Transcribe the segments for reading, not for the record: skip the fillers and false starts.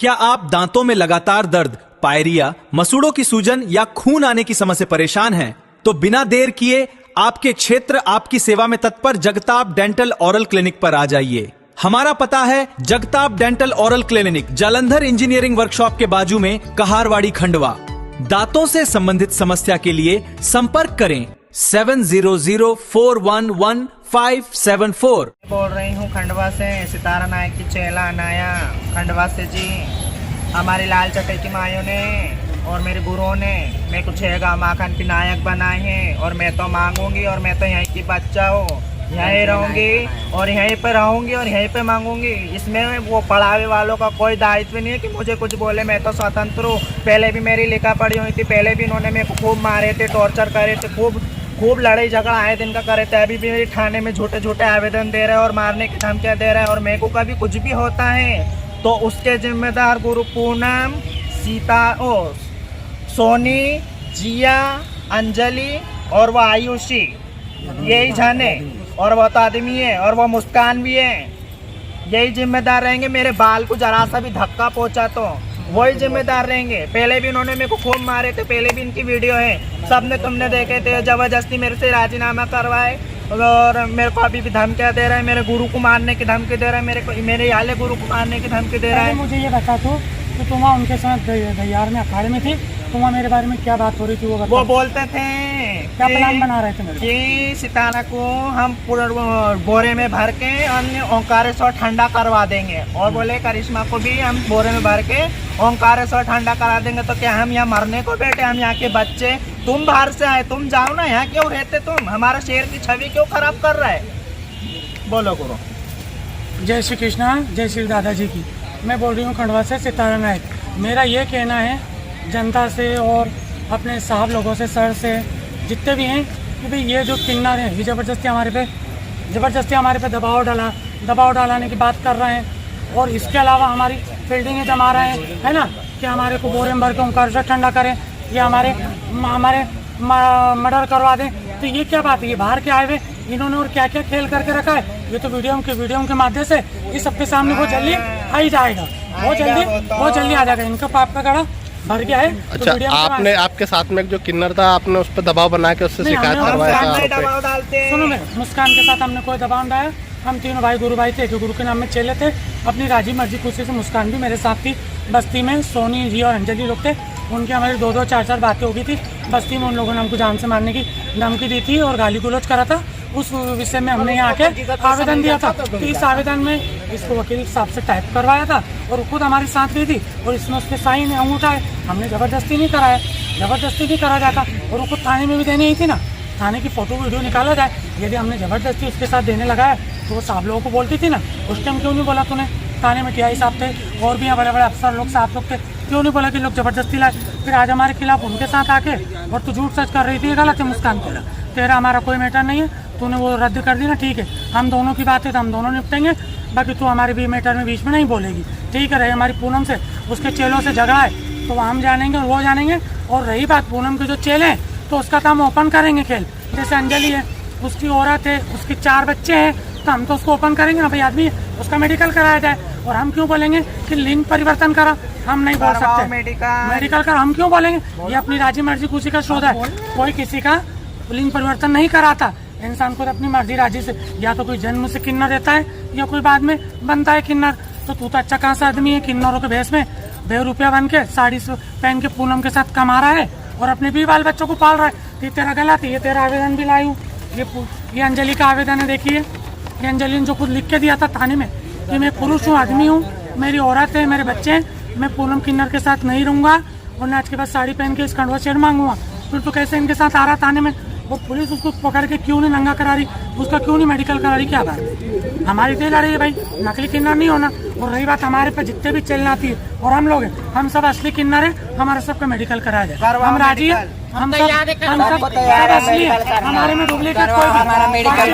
क्या आप दांतों में लगातार दर्द, पायरिया, मसूड़ों की सूजन या खून आने की समस्या से परेशान हैं? तो बिना देर किए आपके क्षेत्र आपकी सेवा में तत्पर जगताप डेंटल ओरल क्लिनिक पर आ जाइए। हमारा पता है Jagtap dental oral clinic, Jalandhar engineering workshop के बाजू में, कहारवाड़ी, खंडवा। दांतों से संबंधित समस्या के लिए संपर्क करें 7004111574। बोल रही हूँ खंडवा से, सितारा नायक की चेला अनाया खंडवा से जी। हमारी लाल चटे की मायों ने और मेरे गुरुओं ने मेरे को 6 गाँव माखन की नायक बनाए हैं और मैं तो मांगूंगी और मैं तो यहीं की बच्चा हूँ, यहीं रहूंगी और यहीं पे रहूंगी और यहीं पे मांगूंगी। इसमें वो पढ़ावे वालों का कोई दायित्व नहीं है कि मुझे कुछ बोले, मैं तो स्वतंत्र हूँ। पहले भी मेरी लिखा पढ़ी हुई थी, पहले भी इन्होंने मेरे को खूब मारे थे, टॉर्चर करे थे, खूब लड़ाई झगड़ा आए दिन का करे थे। अभी भी मेरी थाने में झूठे झूठे आवेदन दे रहे हैं और मारने की धमकियाँ दे रहे हैं। और मेरे को कभी कुछ भी होता है तो उसके जिम्मेदार गुरु पूनम, सोनी, जिया, अंजलि और वो आयुषी, यही जाने। और वो तो आदमी है और वो मुस्कान भी है, यही जिम्मेदार रहेंगे। मेरे बाल को जरा सा भी धक्का पहुंचा तो वही जिम्मेदार रहेंगे। पहले भी इन्होंने मेरे को खूब मारे थे, पहले भी इनकी वीडियो है, सबने तुमने देखे थे। जबरदस्ती मेरे से राजीनामा करवाए और मेरे को अभी भी धमकियाँ दे रहा है। मेरे गुरु को मारने की धमकी दे रहा है, मेरे याले गुरु को मारने की धमकी दे रहा है। मुझे ये बता तो तुम उनके साथ दयार में अखाड़े में थी, तुम मेरे बारे में क्या बात हो रही थी? वो बोलते थे क्या प्लान बना रहे थे कि सितारा को हम पूरा बोरे में भर के अन्य ओंकारेश्वर ठंडा करवा देंगे और बोले करिश्मा को भी हम बोरे में भर के ओंकारेश्वर ठंडा करा देंगे। तो क्या हम यहाँ मरने को बैठे? हम यहाँ के बच्चे, तुम बाहर से आए, तुम जाओ ना, यहाँ क्यों रहते तुम? हमारा शहर की छवि क्यों खराब कर रहा है? बोलो गुरु। जय श्री कृष्णा, जय श्री दादाजी की। मैं बोल रही हूँ खंडवा से, सितारा नायक। मेरा ये कहना है जनता से और अपने साहब लोगों से, सर से, जितने भी हैं, कि भाई ये जो किन्नर हैं ये ज़बरदस्ती हमारे पे दबाव डालाने की बात कर रहे हैं। और इसके अलावा हमारी फील्डिंगें जमा रहे हैं, है ना, कि हमारे को बोरे में भर के ओंकारेश्वर ठंडा करें या हमारे मर्डर करवा दें। तो ये क्या बात है? ये बाहर के आए हुए इन्होंने और क्या क्या खेल करके रखा है? ये तो वीडियो के माध्यम से ये सबके सामने बहुत जल्दी आ ही जाएगा, बहुत जल्दी आ जाएगा। इनका पाप का गड़ा भर गया है। अच्छा, तो आपने आपके साथ में जो किन्नर था, आपने उस पर दबाव बना के उससे शिकायत करवाया था? सुनो, मैं मुस्कान के साथ हमने कोई दबाव नहीं डाला। हम तीनों भाई गुरु भाई थे, जो गुरु के नाम में चेले थे। अपनी राजी मर्जी खुशी से मुस्कान भी मेरे साथ थी। बस्ती में सोनी, जी और अंजलि लोग थे, उनकी हमारी 2-2, 4-4 बातें हो गई थी। बस्ती में उन लोगों ने हमको जान से मारने की धमकी दी थी और गाली गलौज करा था। उस विषय में हमने यहाँ आके आवेदन दिया था। तो इस आवेदन में इसको वकील साहब से टाइप करवाया था और खुद हमारे साथ गई थी और इसमें उसके साइन अंगूठा है। हमने ज़बरदस्ती नहीं कराया, ज़बरदस्ती नहीं करा जाता। और उसको थाने में भी देनी ही थी ना, थाने की फ़ोटो वीडियो निकाला जाए। यदि हमने ज़बरदस्ती उसके साथ देने लगाया तो वो साहब लोगों को बोलती थी ना, उस टाइम क्यों नहीं बोला तूने? थाने में टीआई साहब थे और भी यहाँ बड़े बड़े अफसर लोग, साहब लोग थे, क्यों नहीं बोला कि लोग ज़बरदस्ती लाए? फिर आज हमारे खिलाफ उनके साथ आके और तू झूठ सच कर रही थी, गलत है मुस्कान। तेरा हमारा कोई मैटर नहीं है, तूने वो रद्द कर दी ना, ठीक है, हम दोनों की बात है तो हम दोनों निपटेंगे। बाकी तू हमारे भी मैटर में बीच में नहीं बोलेगी, ठीक है? रही हमारी पूनम से, उसके चेलों से झगड़ा है तो हम जानेंगे और वो जानेंगे। और रही बात पूनम के जो चेले हैं तो उसका काम ओपन करेंगे खेल। जैसे अंजलि है, उसकी औरत है, उसके 4 बच्चे हैं, तो हम तो उसको ओपन करेंगे ना भाई, आदमी है, उसका मेडिकल कराया जाए। और हम क्यों बोलेंगे कि लिंग परिवर्तन करा? हम नहीं बोल सकते मेडिकल करा, हम क्यों बोलेंगे? ये अपनी राजी मर्जी खुशी का शोध है, कोई किसी का लिंग परिवर्तन नहीं कराता। इंसान को अपनी मर्जी राजी से, या तो कोई जन्म से किन्नर रहता है या कोई बाद में बनता है किन्नर। तो तू तो अच्छा खासा आदमी है, किन्नरों के भेष में बेरुपया बन के साड़ी पहन के पूनम के साथ कमा रहा है और अपने भी बाल बच्चों को पाल रहा है। ये तेरा गलत है। ये तेरा आवेदन भी लाई हूँ, ये अंजलि का आवेदन है, देखिए। ये अंजलि ने जो खुद लिख के दिया था थाने में कि मैं पुरुष हूँ, आदमी हूँ, मेरी औरत है, मेरे बच्चे हैं, मैं पूनम किन्नर के साथ नहीं रहूँगा और आज के बाद साड़ी पहन के इस खंडवा शेर मांगूंगा। फिर तो कैसे इनके साथ आ रहा थाने में? वो पुलिस उसको पकड़ के क्यों नहीं नंगा करा रही, उसका क्यों नहीं मेडिकल करा रही? क्या बात है? हमारी तो लड़ाई है भाई, नकली किन्नर नहीं होना। और रही बात हमारे पे जितने भी चलना आती है और हम लोग हैं, हम सब असली किन्नर हैं, हमारा सबका मेडिकल कराया जाए, हम राजी है। हम सब असली है, हमारे में डुप्लीकेट कोई भी, हमारा मेडिकल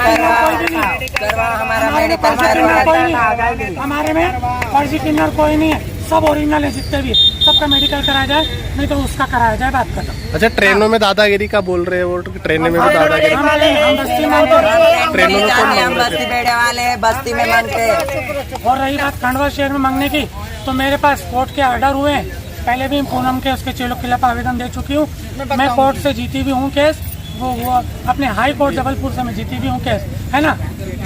हमारे में फर्जी किन्नर कोई नहीं है। सब ओरिजिनल है जितने भी, सबका मेडिकल कराया जाए, नहीं तो उसका कराया जाए, बात खत्म। अच्छा, ट्रेनों में दादागिरी का बोल रहे हैं वो, ट्रेनों में भी दादागिरी। हम बस्ती मांगते हैं, ट्रेनों में कौन मांग रहे बस्ती थे? बेड़े वाले बस्ती में मांगते। और रही बात खंडवा शहर में मांगने की, तो मेरे पास कोर्ट के ऑर्डर हुए हैं, पहले भी पूनम के उसके चेलों के खिलाफ आवेदन दे चुकी हूँ, मैं कोर्ट से जीती भी हूँ केस, वो अपने हाई कोर्ट जबलपुर से मैं जीती भी हूँ केस, है ना।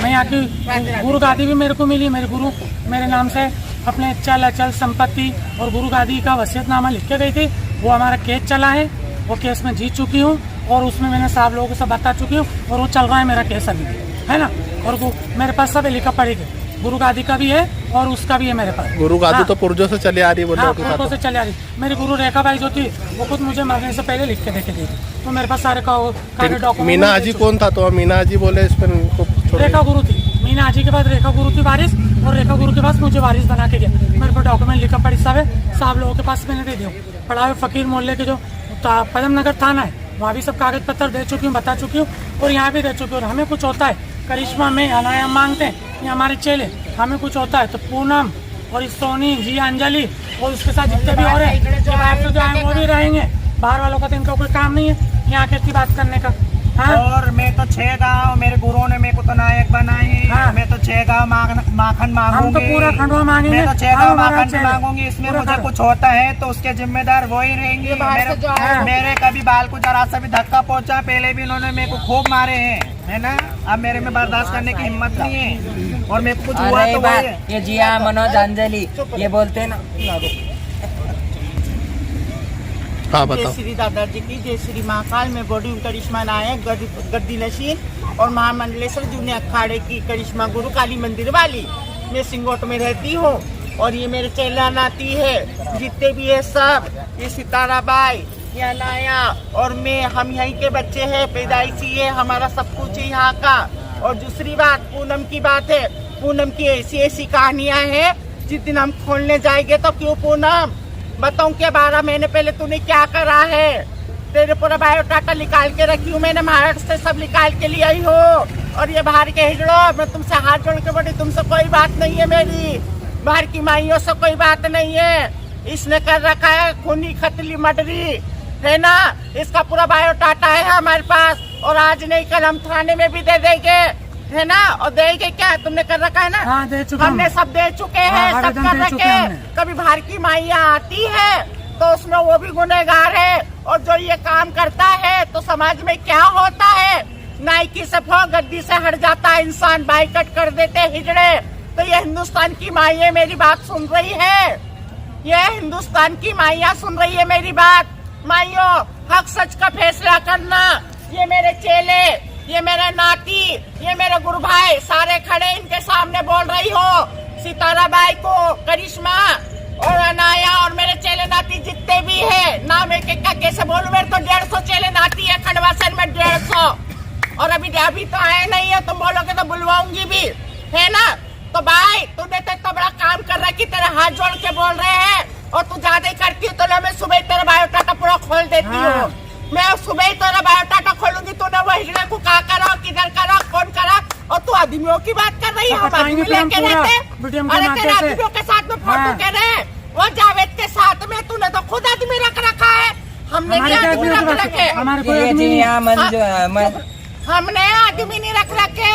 मैं यहाँ की गुरु गादी भी मेरे को मिली, मेरे गुरु मेरे नाम से अपने चल अचल संपत्ति और गुरु गादी का वसीयतनामा लिख के गई थी, वो हमारा केस चला है, वो केस में जीत चुकी हूँ और उसमें मैंने सब लोगों को सब बता चुकी हूँ और वो चल रहा है मेरा केस अभी, है ना। और मेरे पास सब लिखा पड़ेगी, गुरु गादी का भी है और उसका भी है मेरे पास। गुरु गादी तो पुरजों से चली आ रही है, हाँ, बोले पुरजों से चली आ रही। मेरी गुरु रेखा बाई जो थी वो खुद मुझे मरने से पहले लिख के देके दी, तो मेरे पास सारे डॉक्यूमेंट। मीना हाजी कौन था? तो मीना हाजी बोले इस पर रेखा गुरु थी, मीना हाजी के बाद रेखा गुरु थी वारिस, और रेखा गुरु के पास मुझे वारिस बना के गया। मेरे को डॉक्यूमेंट लिखा पड़ी सब है, सब लोगों के पास मैंने दे दिया। पड़ा हुए फकीर मोहल्ले के जो पदम नगर थाना है, वहाँ भी सब कागज पत्र दे चुकी हूँ, बता चुकी हूँ, और यहाँ भी दे चुकी हूँ। और हमें कुछ होता है, करिश्मा में अनाया मांगते हैं, ये हमारे चेले, हमें कुछ होता है तो पूनम और सोनी जी, अंजलि और उसके साथ जितने भी और हैं, जो बाहर से जो आए वो भी रहेंगे। बाहर वालों का तो इनका कोई काम नहीं है यहाँ की बात करने का। हाँ? और मैं तो 6 गाँव, मेरे गुरुओं ने मेरे को तो नायक बनाए हैं। हाँ। मैं तो 6 गाँव माखन मांगूंगी, हम तो पूरा खंडवा मांगेंगे, मैं तो 6 गाँव हमारा माखन चेले। मांगूंगी। इसमें पूरा मुझे खंडवा। कुछ होता है तो उसके जिम्मेदार वो ही रहेंगे। मेरे कभी बाल को जरा सा भी धक्का पहुंचा, पहले भी इन्होंने मेरे को खूब मारे हैं, है ना। अब मेरे में बर्दाश्त करने की हिम्मत नहीं है, और मेरे को कुछ हुआ तो वही है। ये जिया मनोज अंजलि ये बोलते हैं ना। हाँ जय बताओ। श्री दादाजी की जय, श्री महाकाल में बॉडी करिश्मा नायक गद्दी नशीन और महामंडलेश्वर जूनियर अखाड़े की करिश्मा गुरु काली मंदिर वाली। मैं सिंगोट में रहती हूँ और ये मेरे चेला नाती है, जितने भी है सब, ये सितारा बाई, ये अनाया और मैं, हम यहीं के बच्चे हैं, पैदाइशी है, हमारा सब कुछ है यहाँ का। और दूसरी बात पूनम की बात है, पूनम की ऐसी ऐसी कहानियाँ हैं, जिस दिन हम खोलने जाएंगे तो क्यों पूनम बताऊं कि 12 महीने पहले तूने क्या करा है। तेरे पूरा बायोडाटा निकाल के रखी हूँ मैंने, महाराष्ट्र से सब निकाल के लिए आई हो। और ये बाहर के हिजड़ो, मैं तुमसे हाथ जोड़ के बोली, तुमसे कोई बात नहीं है मेरी, बाहर की माइयों से कोई बात नहीं है। इसने कर रखा है खूनी खतली मर्डरी, है ना। इसका पूरा बायोडाटा है हमारे पास, और आज नहीं कल हम थाने में भी दे देंगे, है ना। और देंगे क्या, तुमने कर रखा है ना। हाँ, दे चुके हमने सब दे चुके हैं, सब आवेदन कर दे चुके रखे। हमने। कभी बाहर की माइया आती है तो उसमें वो भी गुनहगार है, और जो ये काम करता है तो समाज में क्या होता है, नाइकी से गद्दी से हट जाता है इंसान, बाइकट कर देते हिजड़े। तो ये हिंदुस्तान की माइया मेरी बात सुन रही है, ये हिंदुस्तान की माइया सुन रही है मेरी बात। माइयों, हक सच का फैसला करना। ये मेरे चेले, ये मेरे नाती, ये मेरे गुरु भाई सारे खड़े इनके सामने बोल रही हो, सितारा बाई को, करिश्मा और अनाया और मेरे चेले नाती जितने भी है, नाम एक एक का कैसे बोलूं। मेरे तो 150 चेले नाती है खंडवा शहर में, 150। और अभी तो आए नहीं है, तुम बोलोगे तो बुलवाऊंगी भी, है ना। तो भाई तूने तो इतना बड़ा काम कर रहा है कि तेरे हाथ जोड़ के बोल रहे हैं, और तू ज्यादा ही करती हो तो मैं सुबह तेरा बायोडाटा पूरा खोल देती हूँ। मैं सुबह ही तेरा बायोडाटा खोलूंगी, तूने वो हिजड़े को कहाँ करा, किधर करा, कौन करा। और तू आदमियों की बात कर रही है, हम आदमी लेके रहते। अरे तेरे आदमियों के साथ में फोटो कह रहे, वो जावेद के साथ में तूने तो खुद आदमी रख रखा है, हमने भी आदमी रख रखे। हमने आदमी नहीं रख रखे,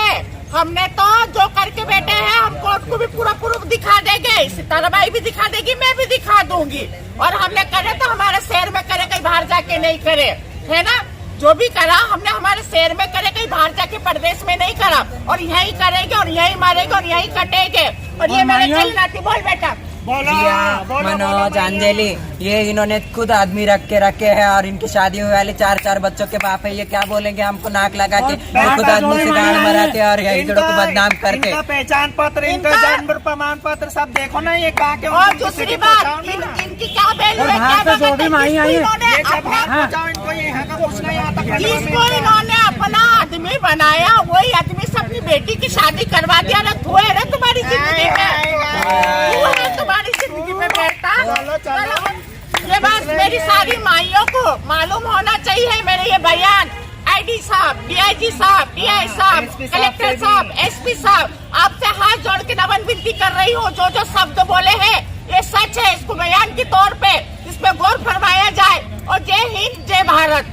हमने तो जो करके बैठे हैं, हम कोर्ट को भी पूरा प्रूफ दिखा देंगे, सितारा बाई भी दिखा देगी, मैं भी दिखा दूंगी। और हमने करे तो हमारे शहर में करे, कहीं बाहर जाके नहीं करे, है ना। जो भी करा हमने हमारे शहर में करे, कहीं बाहर जाके प्रदेश में नहीं करा। और यही करेंगे और यही मारेंगे और यही कटेंगे। और ये मेरे चेले नाती, बोल बेटा। मनोज अंजलि, ये इन्होंने खुद आदमी रख के है, और इनकी शादी हुई वाले 4 बच्चों के बाप है। ये क्या बोलेंगे हमको नाक लगा के, खुद आदमी से गाड़ मराते और हिजड़ों को बदनाम करके। इनका पहचान पत्र, इनका जन्म प्रमाण पत्र सब देखो ना, ये कहाँ के। और दूसरी बात, इनकी क्या वैल्यू है, क्या जो भी माई आई है, इनको यहाँ का पूछना, यहाँ तक जिसको इन्होंने अपना आदमी बनाया, वही आदमी से अपनी बेटी की शादी करवा दिया ना। धुए ना तुम्हारी जिंदगी में, तुम्हारी जिंदगी में बैठा। ये बात मेरी सारी माइयों को मालूम होना चाहिए। मेरे ये बयान आईडी साहब, डीआईजी साहब, डीआई साहब, कलेक्टर साहब, एसपी साहब, आपसे हाथ जोड़ के नमन विनती कर रही हूँ। जो जो शब्द बोले हैं ये सच है, इसको बयान के तौर पे इस पे गौर फरमाया जाए। और जय हिंद, जय भारत।